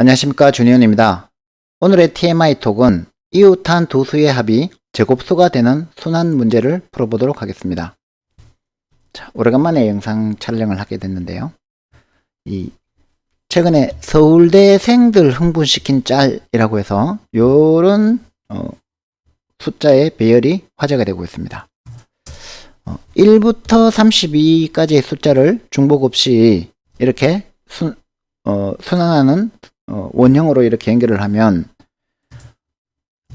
안녕하십니까, 준희원입니다. 오늘의 TMI 톡은 이웃한 두 수의 합이 제곱수가 되는 순환 문제를 풀어보도록 하겠습니다. 자, 오래간만에 영상 촬영을 하게 됐는데요. 최근에 서울대생들 흥분시킨 짤이라고 해서 요런 숫자의 배열이 화제가 되고 있습니다. 1부터 32까지의 숫자를 중복 없이 이렇게 순환하는 원형으로 이렇게 연결을 하면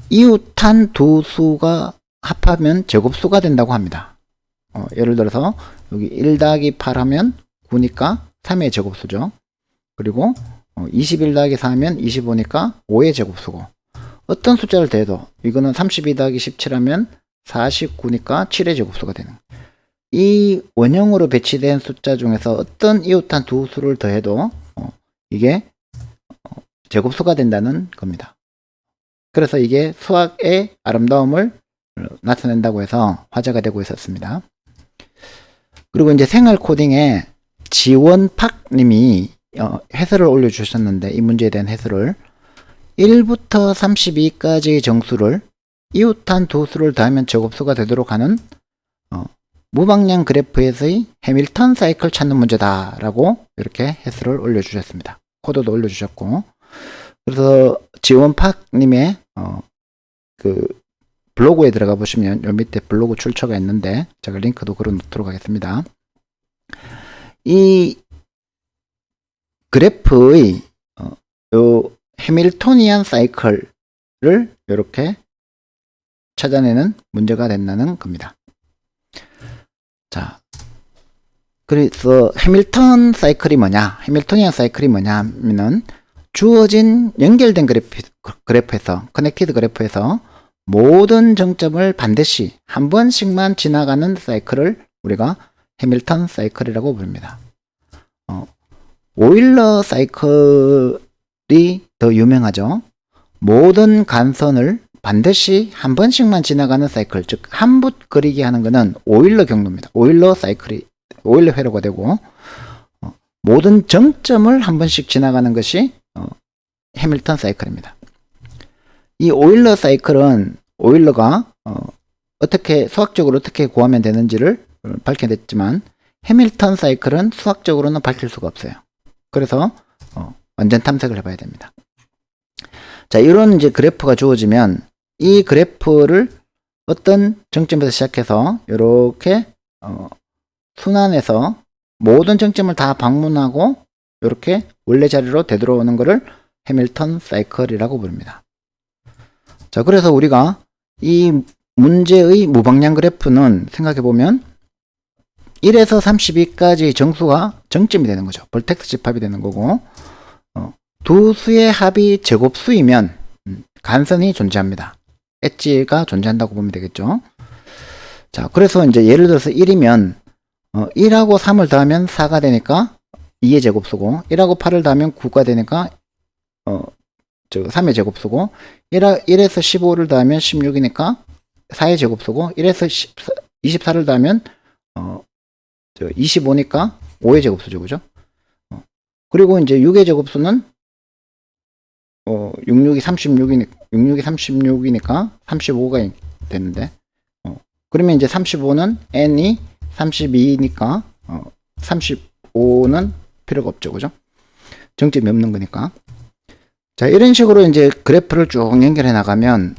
이웃한 두 수가 합하면 제곱수가 된다고 합니다. 예를 들어서 여기 1 더하기 8 하면 9니까 3의 제곱수죠. 그리고 21 더하기 4 하면 25니까 5의 제곱수고, 어떤 숫자를 더해도 이거는 32 더하기 17 하면 49니까 7의 제곱수가 되는, 이 원형으로 배치된 숫자 중에서 어떤 이웃한 두 수를 더해도 이게 제곱수가 된다는 겁니다. 그래서 이게 수학의 아름다움을 나타낸다고 해서 화제가 되고 있었습니다. 그리고 이제 생활 코딩에 지원팍 님이 해설을 올려주셨는데, 이 문제에 대한 해설을 1부터 32까지의 정수를 이웃한 두 수를 더하면 제곱수가 되도록 하는 무방향 그래프에서의 해밀턴 사이클 찾는 문제다 라고 이렇게 해설을 올려주셨습니다. 코드도 올려주셨고, 그래서 지원팍 님의 그 블로그에 들어가 보시면 요 밑에 블로그 출처가 있는데 제가 링크도 걸어 놓도록 하겠습니다. 이 그래프의 요 해밀토니안 사이클을 이렇게 찾아내는 문제가 된다는 겁니다. 자, 그래서 해밀턴 사이클이 뭐냐, 해밀토니안 사이클이 뭐냐 하면은 주어진 연결된 그래프에서, 커넥티드 그래프에서 모든 정점을 반드시 한 번씩만 지나가는 사이클을 우리가 해밀턴 사이클이라고 부릅니다. 오일러 사이클이 더 유명하죠. 모든 간선을 반드시 한 번씩만 지나가는 사이클, 즉 한붓 그리기 하는 것은 오일러 경로입니다. 오일러 사이클이 오일러 회로가 되고, 모든 정점을 한 번씩 지나가는 것이 해밀턴 사이클입니다. 이 오일러 사이클은 오일러가 어떻게 수학적으로 어떻게 구하면 되는지를 밝혀냈지만, 해밀턴 사이클은 수학적으로는 밝힐 수가 없어요. 그래서 완전 탐색을 해봐야 됩니다. 자, 이런 이제 그래프가 주어지면 이 그래프를 어떤 정점에서 시작해서 이렇게 순환해서 모든 정점을 다 방문하고 이렇게 원래 자리로 되돌아오는 것을 해밀턴 사이클이라고 부릅니다. 자, 그래서 우리가 이 문제의 무방향 그래프는 생각해보면 1에서 32까지 정수가 정점이 되는 거죠. 벌텍스 집합이 되는 거고, 두 수의 합이 제곱수이면 간선이 존재합니다. 엣지가 존재한다고 보면 되겠죠. 자, 그래서 이제 예를 들어서 1이면 1하고 3을 더하면 4가 되니까 2의 제곱수고, 1하고 8을 더하면 9가 되니까 3의 제곱수고, 1에서 15를 더하면 16이니까 4의 제곱수고, 1에서 24를 더하면 25니까 5의 제곱수죠. 그죠? 그리고 이제 6의 제곱수는 66이 36이니까 35가 되는데, 그러면 이제 35는 n이 32니까 35는 필요가 없죠. 그죠? 정점이 없는 거니까. 자, 이런 식으로 이제 그래프를 쭉 연결해 나가면,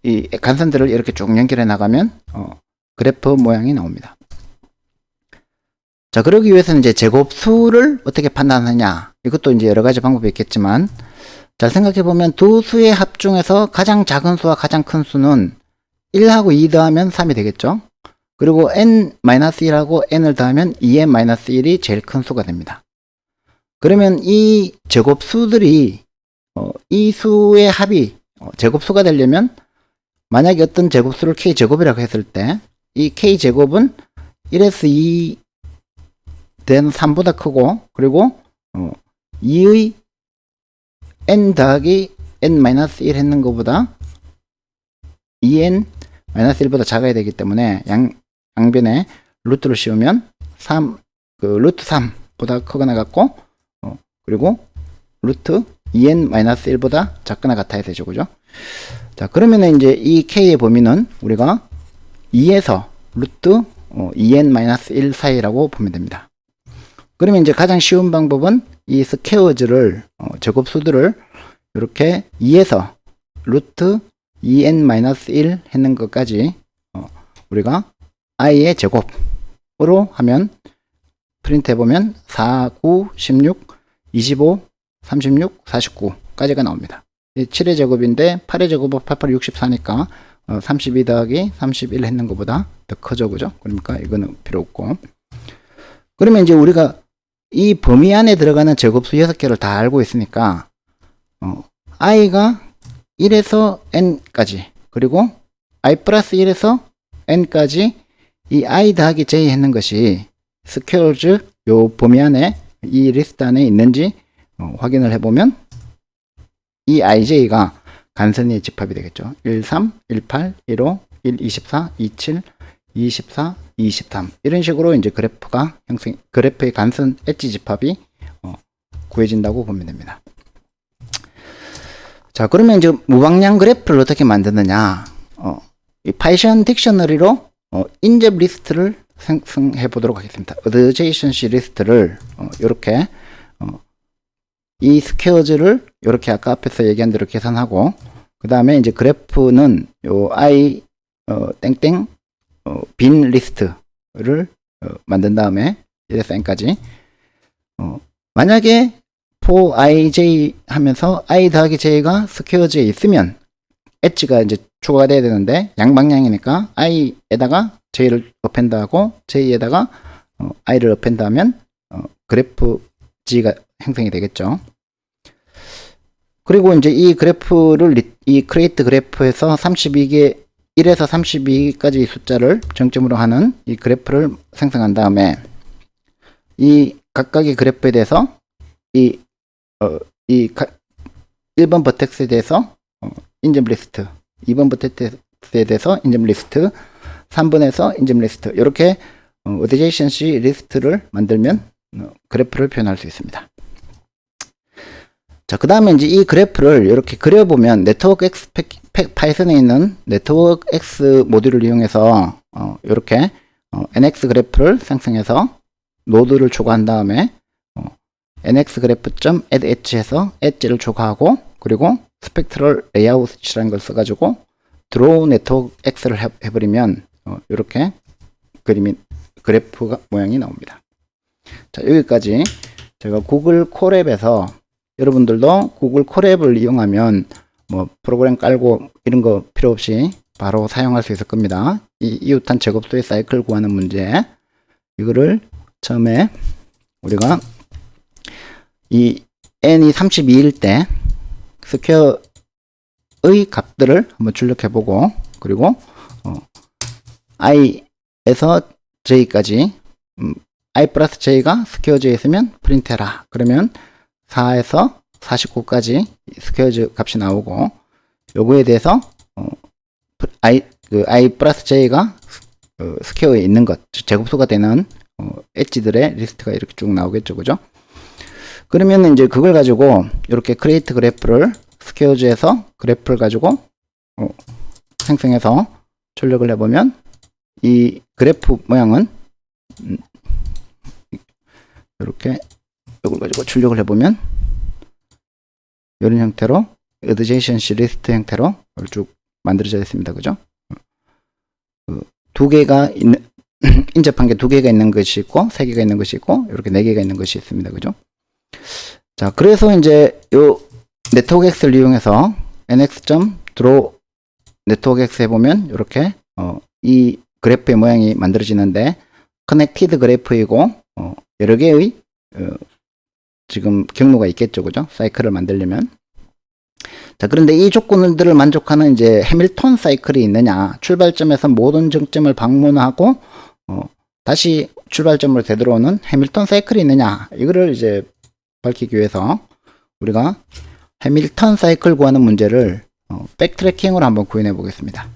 이 간선들을 이렇게 쭉 연결해 나가면 그래프 모양이 나옵니다. 자, 그러기 위해서는 이제 제곱수를 어떻게 판단하느냐, 이것도 이제 여러 가지 방법이 있겠지만, 잘 생각해 보면 두 수의 합 중에서 가장 작은 수와 가장 큰 수는 1하고 2 더하면 3이 되겠죠. 그리고 n-1하고 n을 더하면 2n-1이 제일 큰 수가 됩니다. 그러면 이 제곱수들이 이 수의 합이 제곱수가 되려면, 만약에 어떤 제곱수를 k제곱이라고 했을 때 이 k제곱은 1에서 2 된 3보다 크고, 그리고 2의 n 더하기 n-1 했는 것보다 2n-1보다 작아야 되기 때문에 양변에 루트를 씌우면 루트 3보다 크거나 같고, 그리고 루트 2n-1보다 작거나 같아야 되죠. 그죠? 자, 그러면은 이제 이 k의 범위는 우리가 2에서 루트 2n-1 사이라고 보면 됩니다. 그러면 이제 가장 쉬운 방법은 이 스퀘어즈를 제곱수들을 이렇게 2에서 루트 2n-1 했는 것까지 우리가 i의 제곱으로 하면 프린트 해보면 4, 9, 16, 25, 36, 49까지가 나옵니다. 7의 제곱인데 8의 제곱은 8, 8, 64니까 32 더하기 31 했는 것보다 더 커져. 그죠? 그러니까 이거는 필요 없고. 그러면 이제 우리가 이 범위 안에 들어가는 제곱수 6개를 다 알고 있으니까 i가 1에서 n까지 그리고 i 플러스 1에서 n까지 이 i 더하기 j 했는 것이 스퀘어즈 요 범위 안에 이 리스트 안에 있는지 확인을 해보면 이 ij가 간선의 집합이 되겠죠. 1, 3, 1, 8, 1, 5, 1, 24, 27, 24, 23 이런 식으로 이제 그래프의 간선 엣지 집합이 구해진다고 보면 됩니다. 자, 그러면 이제 무방량 그래프를 어떻게 만드느냐? 이 파이썬 딕셔너리로 인접 리스트를 생성해 보도록 하겠습니다. 어드제이션시 리스트를 이렇게 이 스퀘어즈를 이렇게 아까 앞에서 얘기한 대로 계산하고 그 다음에 이제 그래프는 요 i 땡땡 빈 리스트를 만든 다음에 1에서 n까지 만약에 for ij 하면서 i 더하기 j가 스퀘어즈에 있으면 엣지가 이제 추가가 돼야 되는데 양방향이니까 i에다가 j를 어펜드하고 j에다가 i를 어펜드하면 그래프 g가 형성이 되겠죠. 그리고 이제 이 그래프를 이 크리에이트 그래프에서 32개 1에서 32까지 숫자를 정점으로 하는 이 그래프를 생성한 다음에 이 각각의 그래프에 대해서 이 1번 버텍스에 대해서 인접 리스트, 2번 버텍스에 대해서 인접 리스트, 3번에서 인접 리스트 이렇게 어드제이션시 리스트를 만들면 그래프를 표현할 수 있습니다. 자, 그 다음에 이제 이 그래프를 이렇게 그려보면 네트워크 X 파이썬에 있는 네트워크 X 모듈을 이용해서 이렇게 NX 그래프를 생성해서 노드를 초과한 다음에 NX 그래프.add 엣지 해서 엣지를 초과하고 그리고 스펙트럴 레이아웃이라는 걸 써가지고 드로우 네트워크 X를 해버리면 이렇게 그래프 모양이 나옵니다. 자, 여기까지 제가 구글 콜앱에서 여러분들도 구글 콜앱을 이용하면 뭐 프로그램 깔고 이런 거 필요 없이 바로 사용할 수 있을 겁니다. 이 이웃한 제곱수의 사이클 구하는 문제 이거를 처음에 우리가 이 n이 32일 때 스퀘어의 값들을 한번 출력해 보고 그리고 i에서 j까지 i 플러스 j가 스퀘어즈에 있으면 프린트 해라. 그러면 4에서 49까지 스퀘어즈 값이 나오고 요거에 대해서 i 플러스 j가 스퀘어에 있는 것, 제곱수가 되는 엣지들의 리스트가 이렇게 쭉 나오겠죠. 그죠? 그러면 이제 그걸 가지고 이렇게 크리에이트 그래프를 스퀘어즈에서 그래프를 가지고 생성해서 출력을 해보면 이 그래프 모양은 이렇게 이걸 가지고 출력을 해보면 이런 형태로 어드제이션시 리스트 형태로 쭉 만들어져 있습니다. 그죠? 두 개가 있는 인접한 게 두 개가 있는 것이 있고 세 개가 있는 것이 있고 이렇게 네 개가 있는 것이 있습니다. 그죠? 자, 그래서 이제 요 네트워크 X를 이용해서 nx.draw 네트워크 X 해보면 이렇게 이 그래프의 모양이 만들어지는데 커넥티드 그래프이고 여러 개의 지금 경로가 있겠죠. 그죠? 사이클을 만들려면. 자, 그런데 이 조건들을 만족하는 이제 해밀턴 사이클이 있느냐. 출발점에서 모든 정점을 방문하고 다시 출발점으로 되돌아오는 해밀턴 사이클이 있느냐. 이거를 이제 밝히기 위해서 우리가 해밀턴 사이클 구하는 문제를 백트래킹으로 한번 구현해 보겠습니다.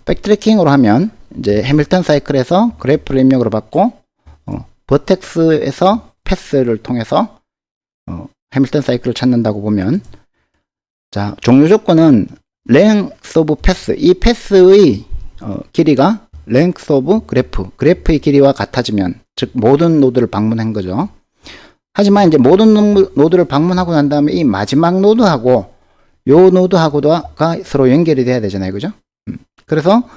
백트래킹으로 하면 이제 해밀턴 사이클에서 그래프를 입력으로 받고 버텍스에서 패스를 통해서 해밀턴 사이클을 찾는다고 보면, 자, 종료 조건은 length of path, 이 패스의 길이가 length of 그래프의 길이와 같아지면, 즉 모든 노드를 방문한 거죠. 하지만 이제 모든 노드를 방문하고 난 다음에 이 마지막 노드하고 요 노드하고가 서로 연결이 돼야 되잖아요, 그죠? 그래서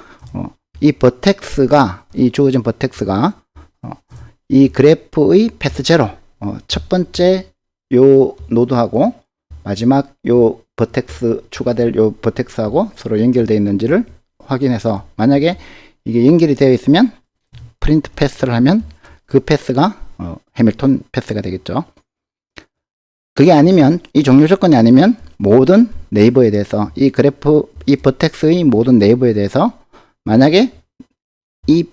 이 버텍스가, 이 주어진 버텍스가 이 그래프의 패스 제로, 첫 번째 요 노드하고 마지막 요 버텍스, 추가될 요 버텍스하고 서로 연결되어 있는지를 확인해서, 만약에 이게 연결이 되어 있으면 프린트 패스를 하면 그 패스가 해밀턴 패스가 되겠죠. 그게 아니면, 이 종료 조건이 아니면 모든 네이버에 대해서, 이 그래프, 이 버텍스의 모든 네이버에 대해서 만약에 이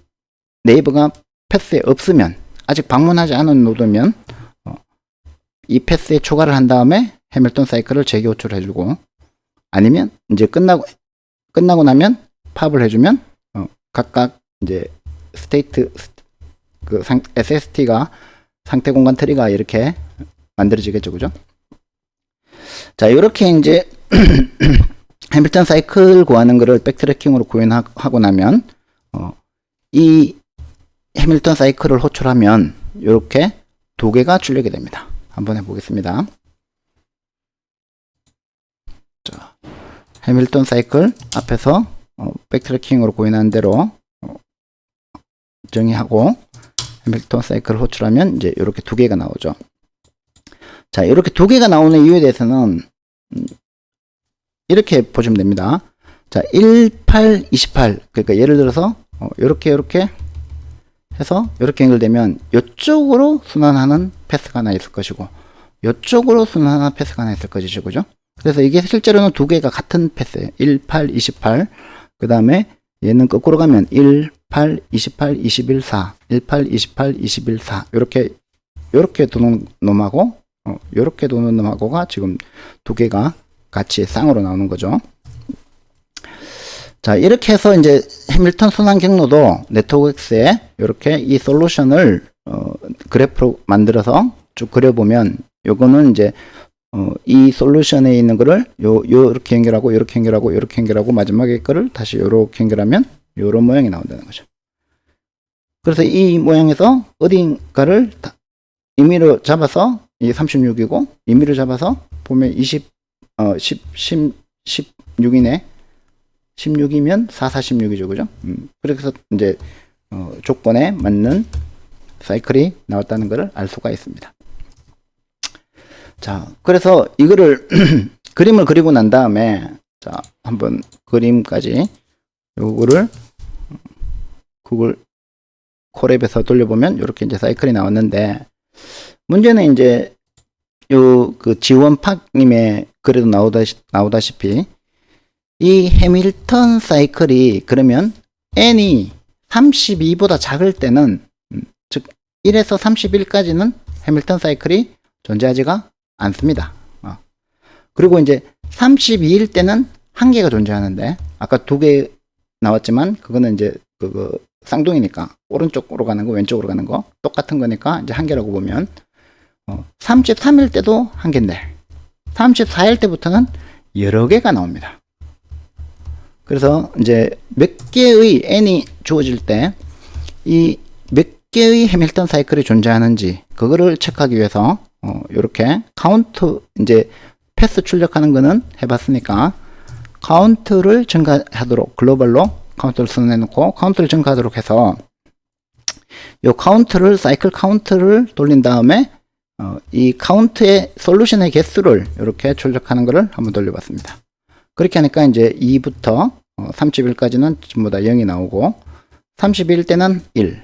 네이버가 패스에 없으면, 아직 방문하지 않은 노드면 이 패스에 추가를 한 다음에 해밀턴 사이클을 재기호출을 해주고, 아니면 이제 끝나고 나면 팝을 해주면 각각 이제 스테이트 그 SST가 상태 공간 트리가 이렇게 만들어지겠죠, 그죠? 자, 이렇게 이제 해밀턴 사이클 구하는 거를 백트래킹으로 구현하고 나면 이 해밀턴 사이클을 호출하면 이렇게 두 개가 출력이 됩니다. 한번 해보겠습니다. 자, 해밀턴 사이클 앞에서 백트래킹으로 구현한 대로 정의하고 해밀턴 사이클을 호출하면 이제 이렇게 두 개가 나오죠. 자, 이렇게 두 개가 나오는 이유에 대해서는 이렇게 보시면 됩니다. 자, 18, 28. 그러니까 예를 들어서 이렇게 해서 이렇게 연결되면 이쪽으로 순환하는 패스가 하나 있을 것이고, 이쪽으로 순환하는 패스가 하나 있을 것이죠, 그죠? 그래서 이게 실제로는 두 개가 같은 패스예요. 18, 28. 그 다음에 얘는 거꾸로 가면 18, 28, 21, 4. 18, 28, 21, 4. 요렇게 도는 놈하고, 요렇게 도는 놈하고가 지금 두 개가 같이 쌍으로 나오는 거죠. 자, 이렇게 해서 이제 해밀턴 순환 경로도 네트워크X에 이렇게 이 솔루션을 그래프로 만들어서 쭉 그려보면, 요거는 이제 이 솔루션에 있는 거를 요렇게 연결하고 요렇게 연결하고 요렇게 연결하고 마지막에 거를 다시 요렇게 연결하면 요런 모양이 나온다는 거죠. 그래서 이 모양에서 어딘가를 임의로 잡아서 이게 36이고, 임의로 잡아서 보면 16이네. 16이면 4, 46이죠, 그죠? 그래서 이제 조건에 맞는 사이클이 나왔다는 것을 알 수가 있습니다. 자, 그래서 이거를 그림을 그리고 난 다음에, 자, 한번 그림까지 요거를 구글 콜앱에서 돌려보면 이렇게 이제 사이클이 나왔는데, 문제는 이제 요 그 지원팍님의 글에도 나오다시피 이 해밀턴 사이클이 그러면 n이 32보다 작을 때는, 즉 1에서 31까지는 해밀턴 사이클이 존재하지가 않습니다. 그리고 이제 32일 때는 한 개가 존재하는데, 아까 두 개 나왔지만 그거는 이제 그거 쌍둥이니까 오른쪽으로 가는 거 왼쪽으로 가는 거 똑같은 거니까 이제 한 개라고 보면, 33일 때도 한 개인데 34일 때부터는 여러 개가 나옵니다. 그래서 이제 몇 개의 n이 주어질 때 이 몇 개의 해밀턴 사이클이 존재하는지 그거를 체크하기 위해서 이렇게 카운트, 이제 패스 출력하는 거는 해봤으니까 카운트를 증가하도록 글로벌로 카운트를 선언해놓고 카운트를 증가하도록 해서 이 카운트를, 사이클 카운트를 돌린 다음에 이 카운트의 솔루션의 개수를 이렇게 출력하는 것을 한번 돌려봤습니다. 그렇게 하니까 이제 2부터 30일까지는 전부 다 0이 나오고, 32일 때는 1,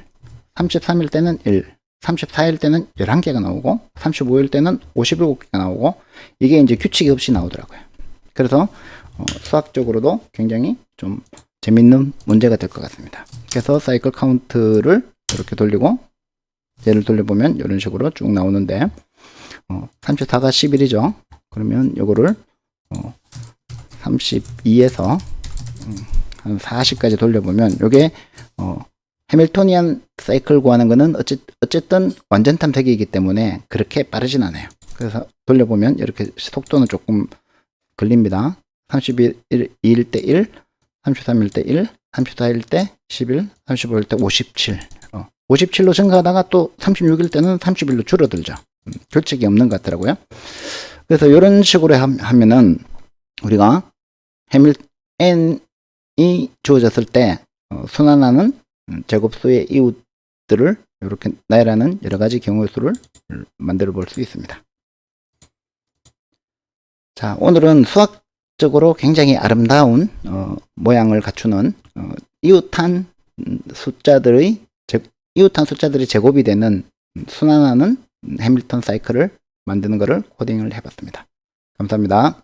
33일 때는 1, 34일 때는 11개가 나오고, 35일 때는 57개가 나오고, 이게 이제 규칙이 없이 나오더라고요. 그래서 수학적으로도 굉장히 좀 재밌는 문제가 될 것 같습니다. 그래서 사이클 카운트를 이렇게 돌리고 얘를 돌려보면 이런 식으로 쭉 나오는데, 34가 11이죠. 그러면 요거를 32에서 한 40까지 돌려보면 요게 해밀토니안 사이클 구하는 거는 어쨌든 완전 탐색이기 때문에 그렇게 빠르진 않아요. 그래서 돌려보면 이렇게 속도는 조금 걸립니다. 32일 때 1, 33일 때 1, 34일 때 11, 35일 때 57. 57로 증가하다가 또 36일 때는 30일로 줄어들죠. 규칙이 없는 것 같더라고요. 그래서 이런 식으로 하면은 우리가 n이 주어졌을 때 순환하는 제곱수의 이웃들을 이렇게 나열하는 여러 가지 경우의 수를 만들어 볼 수 있습니다. 자, 오늘은 수학적으로 굉장히 아름다운 모양을 갖추는 이웃한 숫자들이 제곱이 되는 순환하는 해밀턴 사이클을 만드는 것을 코딩을 해봤습니다. 감사합니다.